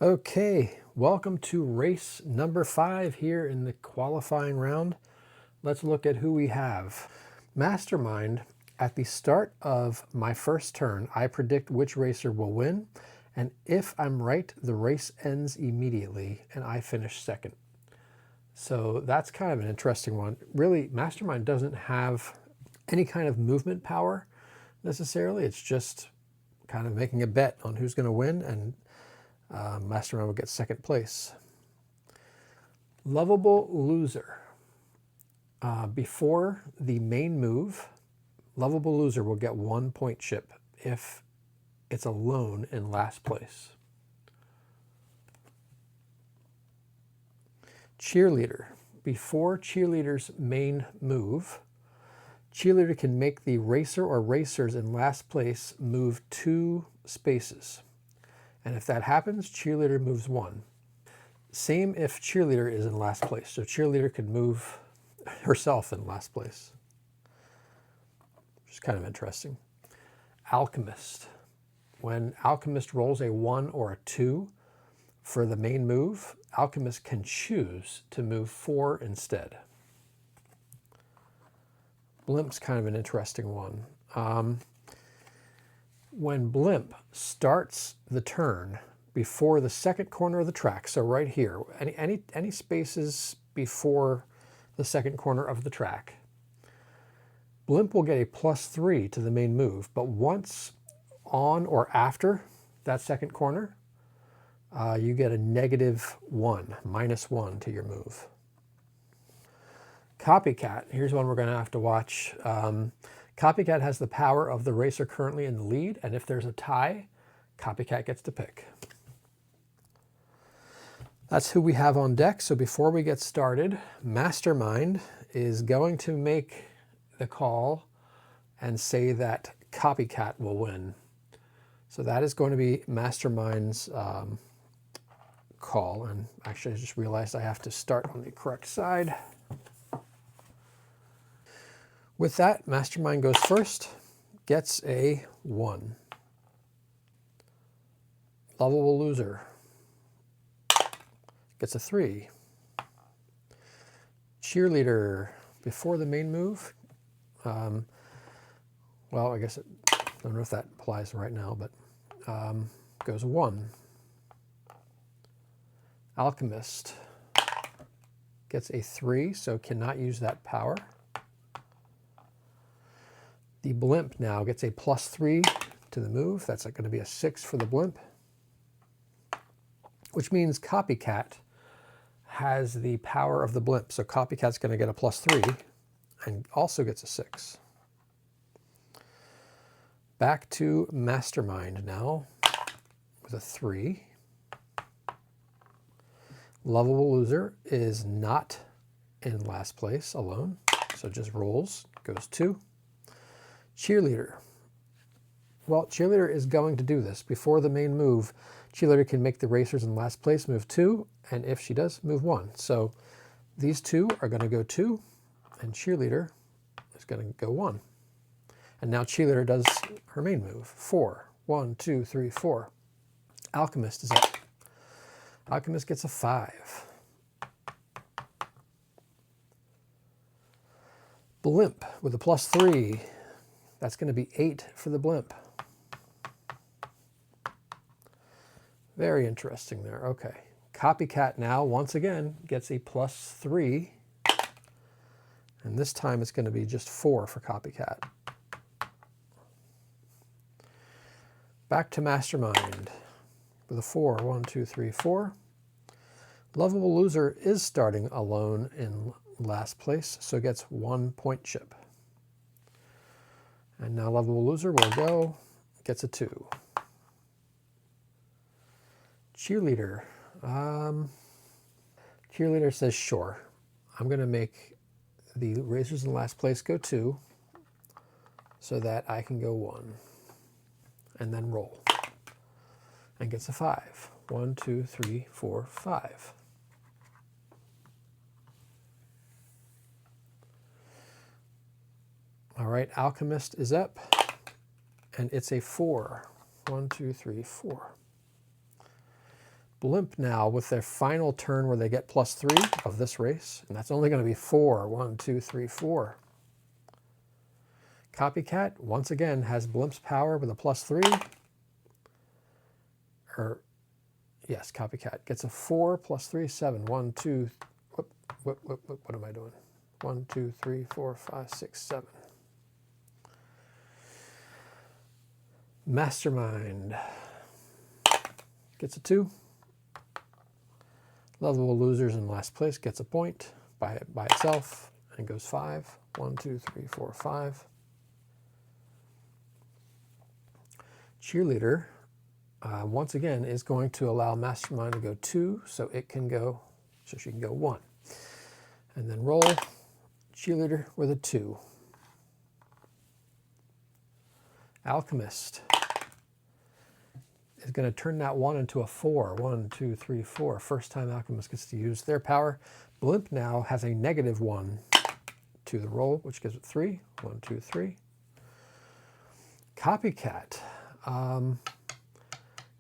Okay, welcome to race number 5 here in the qualifying round. Let's look at who we have. Mastermind, at the start of my first turn, I predict which racer will win, and if I'm right, the race ends immediately and I finish second. So that's kind of an interesting one. Really, Mastermind doesn't have any kind of movement power necessarily. It's just kind of making a bet on who's going to win, and Mastermind will get second place. Lovable Loser. Before the main move, Lovable Loser will get 1 point chip if it's alone in last place. Cheerleader. Before Cheerleader's main move, Cheerleader can make the racer or racers in last place move 2 spaces. And if that happens, Cheerleader moves 1. Same if Cheerleader is in last place. So Cheerleader could move herself in last place, which is kind of interesting. Alchemist. When Alchemist rolls a 1 or a 2 for the main move, Alchemist can choose to move 4 instead. Blimp's kind of an interesting one. When Blimp starts the turn before the second corner of the track, so right here, any spaces before the second corner of the track, Blimp will get a +3 to the main move, but once on or after that second corner, you get a -1, -1 to your move. Copycat, here's one we're going to have to watch. Copycat has the power of the racer currently in the lead, and if there's a tie, Copycat gets to pick. That's who we have on deck. So before we get started, Mastermind is going to make the call and say that Copycat will win. So that is going to be Mastermind's call. And actually, I just realized I have to start on the correct side. With that, Mastermind goes first, gets a 1. Lovable Loser gets a 3. Cheerleader, before the main move, well, I guess I don't know if that applies right now, but goes 1. Alchemist gets a 3, so cannot use that power. The Blimp now gets a +3 to the move. That's going to be a 6 for the Blimp, which means Copycat has the power of the Blimp. So Copycat's going to get a +3 and also gets a 6. Back to Mastermind now with a 3. Lovable Loser is not in last place alone, so just rolls, goes 2. Cheerleader. Well, Cheerleader is going to do this. Before the main move, Cheerleader can make the racers in last place move 2, and if she does, move 1. So these two are going to go 2, and Cheerleader is going to go 1. And now Cheerleader does her main move. 4. 1, 2, 3, 4. Alchemist is up. Alchemist gets a 5. Blimp with a +3. That's going to be 8 for the Blimp. Very interesting there. Okay. Copycat now, once again, gets a +3. And this time it's going to be just 4 for Copycat. Back to Mastermind with a 4. 1, 2, 3, 4. Lovable Loser is starting alone in last place, so gets 1 point chip. And now Lovable Loser will go, gets a 2. Cheerleader. Cheerleader says, sure. I'm going to make the racers in last place go 2 so that I can go 1. And then roll. And gets a 5. 1, 2, 3, 4, 5. All right, Alchemist is up, and it's a 4. 1, 2, 3, 4. Blimp now with their final turn where they get +3 of this race, and that's only going to be 4. 1, 2, 3, 4. Copycat, once again, has Blimp's power with a +3. Or, yes, Copycat gets a 4 +3, 7. 1, 2, what am I doing? 1, 2, 3, 4, 5, 6, 7. Mastermind gets a 2. Lovable Losers in last place gets a point by itself and goes 5. 1, 2, 3, 4, 5. Cheerleader, once again, is going to allow Mastermind to go 2, so she can go 1. And then roll Cheerleader with a 2. Alchemist is going to turn that 1 into a 4. 1, 2, 3, 4. First time Alchemist gets to use their power. Blimp now has a -1 to the roll, which gives it 3. 1, 2, 3. Copycat.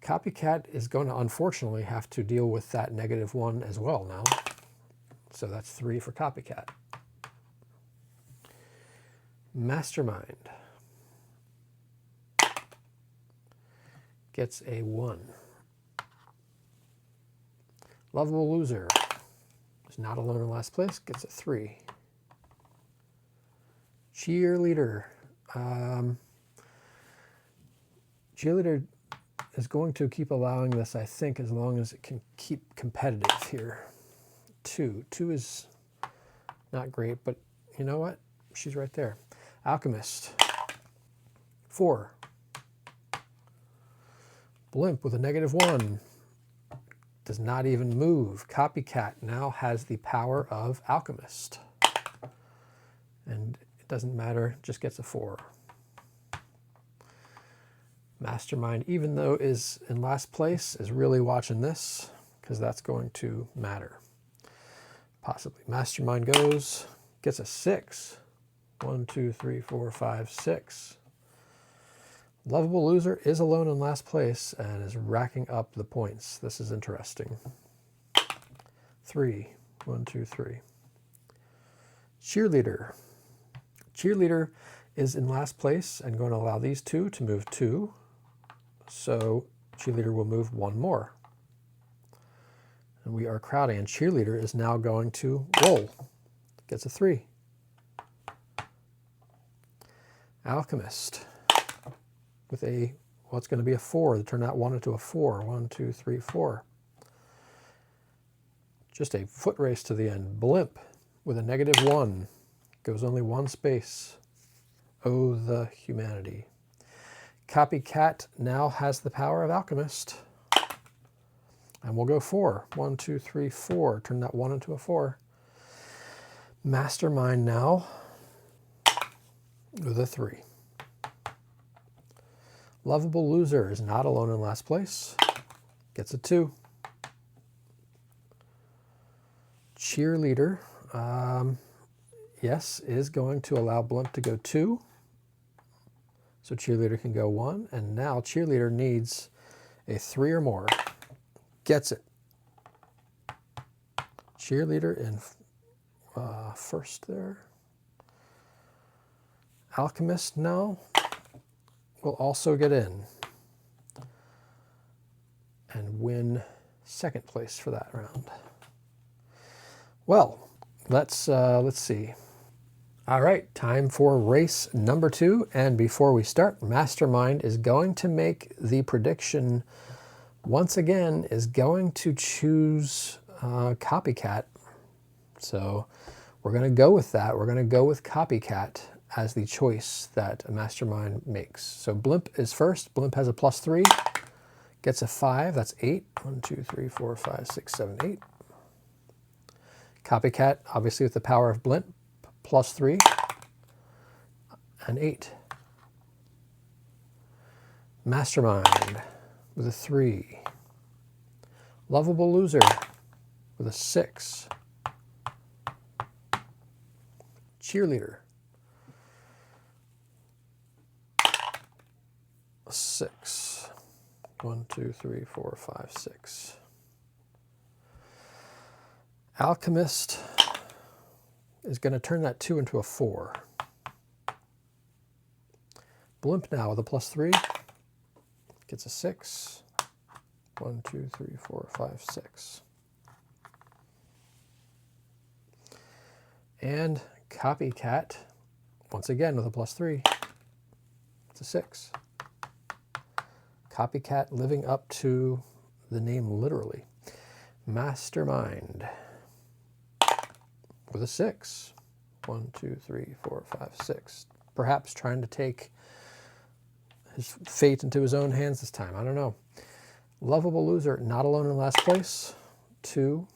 Copycat is going to unfortunately have to deal with that -1 as well now. So that's 3 for Copycat. Mastermind gets a 1. Lovable Loser is not alone in last place, gets a 3. Cheerleader. Cheerleader is going to keep allowing this, I think, as long as it can keep competitive here. 2. 2 is not great, but you know what? She's right there. Alchemist. 4. Blimp with a -1. Does not even move. Copycat now has the power of Alchemist. And it doesn't matter, just gets a 4. Mastermind, even though is in last place, is really watching this because that's going to matter. Possibly. Mastermind goes, gets a 6. 1, 2, 3, 4, 5, 6. Lovable Loser is alone in last place and is racking up the points. This is interesting. 3. 1, 2, 3. Cheerleader. Cheerleader is in last place and going to allow these two to move 2. So Cheerleader will move 1 more. And we are crowding, and Cheerleader is now going to roll. Gets a 3. Alchemist with a, well, it's going to be a 4. Turn that 1 into a 4. 1, 2, 3, 4. Just a foot race to the end. Blimp with a -1. Goes only 1 space. Oh, the humanity. Copycat now has the power of Alchemist. And we'll go 4. 1, 2, 3, 4. Turn that 1 into a 4. Mastermind now with a 3. Lovable Loser is not alone in last place. Gets a 2. Cheerleader, yes, is going to allow Blimp to go 2. So Cheerleader can go 1. And now Cheerleader needs a 3 or more. Gets it. Cheerleader in first there. Alchemist now will also get in and win second place for that round. Well, let's see. All right, time for race number 2. And before we start, Mastermind is going to make the prediction once again, is going to choose Copycat. So we're going to go with that. We're going to go with Copycat as the choice that Mastermind makes. So Blimp is first. Blimp has a +3, gets a 5. That's 8. 1, 2, 3, 4, 5, 6, 7, 8. Copycat, obviously with the power of Blimp, +3 and 8. Mastermind with a 3. Lovable Loser with a 6. Cheerleader, a 6. 1, 2, 3, 4, 5, 6. Alchemist is going to turn that 2 into a 4. Blimp now with a +3 gets a 6. 1, 2, 3, 4, 5, 6. And Copycat, once again with a +3, it's a 6. Copycat living up to the name literally. Mastermind with a 6. 1, 2, 3, 4, 5, 6. Perhaps trying to take his fate into his own hands this time. I don't know. Lovable loser, not alone in last place. 2.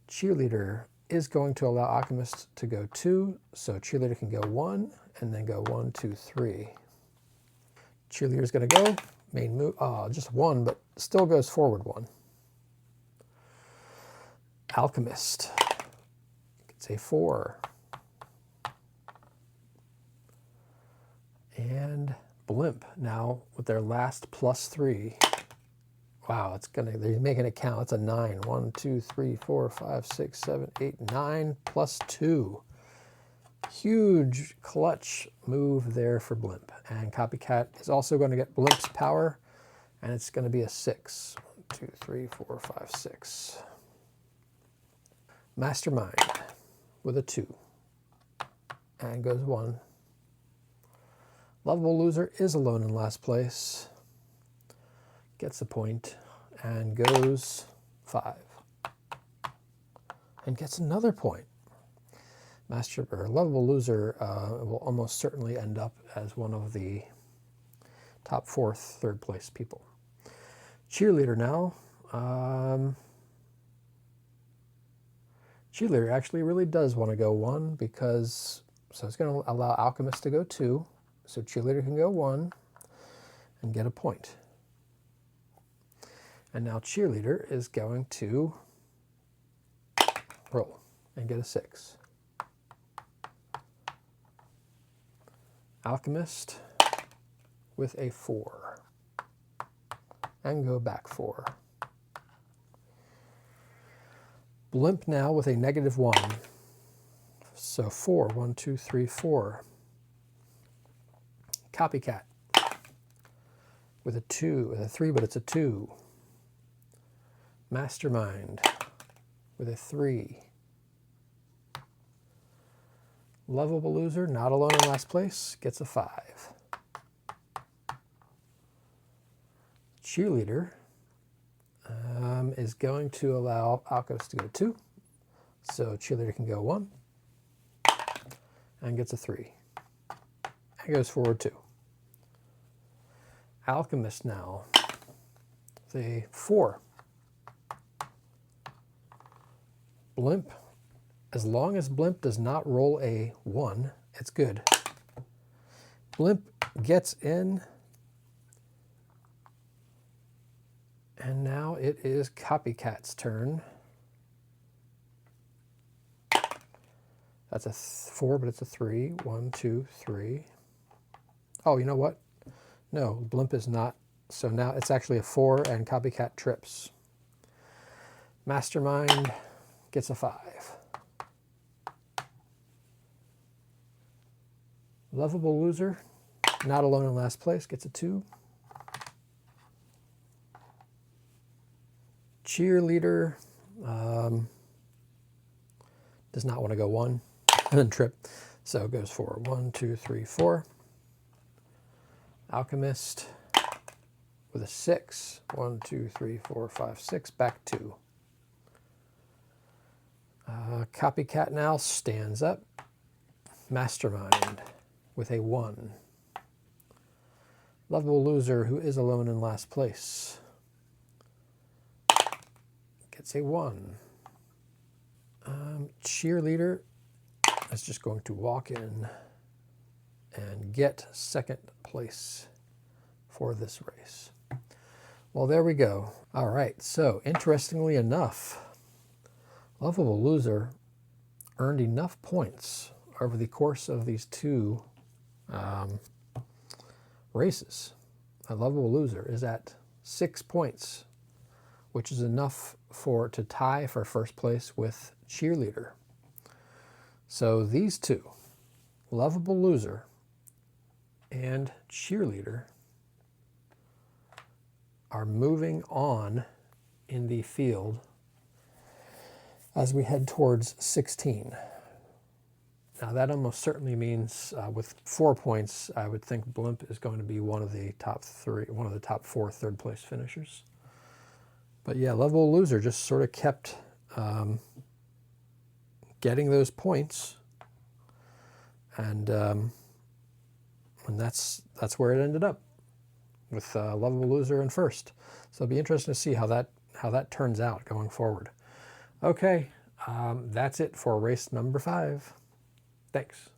Cheerleader is going to allow Alchemist to go 2, so Cheerleader can go 1 and then go 1, 2, 3. Cheerleader's going to go. Main move, just 1, but still goes forward 1. Alchemist gets a 4. And Blimp now with their last +3. Wow, they're making it count. It's a 9. 1, 2, 3, 4, 5, 6, 7, 8, 9 +2. Huge clutch move there for Blimp. And Copycat is also going to get Blimp's power, and it's going to be a 6. 1, 2, 3, 4, 5, 6. Mastermind with a 2. And goes 1. Lovable loser is alone in last place. Gets a point and goes 5. And gets another point. Lovable loser will almost certainly end up as one of the top 4 third place people. Cheerleader now. Cheerleader actually really does want to go 1 because, so it's going to allow Alchemist to go 2. So Cheerleader can go 1 and get a point. And now Cheerleader is going to roll and get a 6. Alchemist with a 4 and go back 4. Blimp now with a -1. So 4, 1, 2, 3, 4. Copycat with a 2, with a 3, but it's a 2. Mastermind with a 3. Lovable loser, not alone in last place, gets a 5. Cheerleader is going to allow Alchemist to go 2. So Cheerleader can go 1 and gets a 3. And goes forward 2. Alchemist now, the 4. Blimp, as long as Blimp does not roll a 1, it's good. Blimp gets in, and now it is Copycat's turn. That's a 4, but it's a 3. 1, 2, 3. Oh, you know what? No, Blimp is not. So now it's actually a 4, and Copycat trips. Mastermind gets a 5. Lovable loser, not alone in last place, gets a 2. Cheerleader does not want to go 1 and then trip, so it goes forward. 1, 2, 3, 4. Alchemist with a 6. 1, 2, 3, 4, 5, 6. Back 2. Copycat now stands up. Mastermind with a 1. Lovable loser, who is alone in last place, gets a 1. Cheerleader is just going to walk in and get second place for this race. Well, there we go. All right, so interestingly enough, Lovable Loser earned enough points over the course of these 2 races. A Lovable Loser is at 6 points which is enough to tie for first place with cheerleader. So these two, lovable loser and cheerleader, are moving on in the field as we head towards 16. Now that almost certainly means with 4 points, I would think Blimp is going to be one of the top 4 third place finishers. But yeah, lovable loser just sort of kept getting those points, and that's where it ended up, with lovable loser in first. So it'll be interesting to see how that turns out going forward. Okay, that's it for race number 5. Thanks.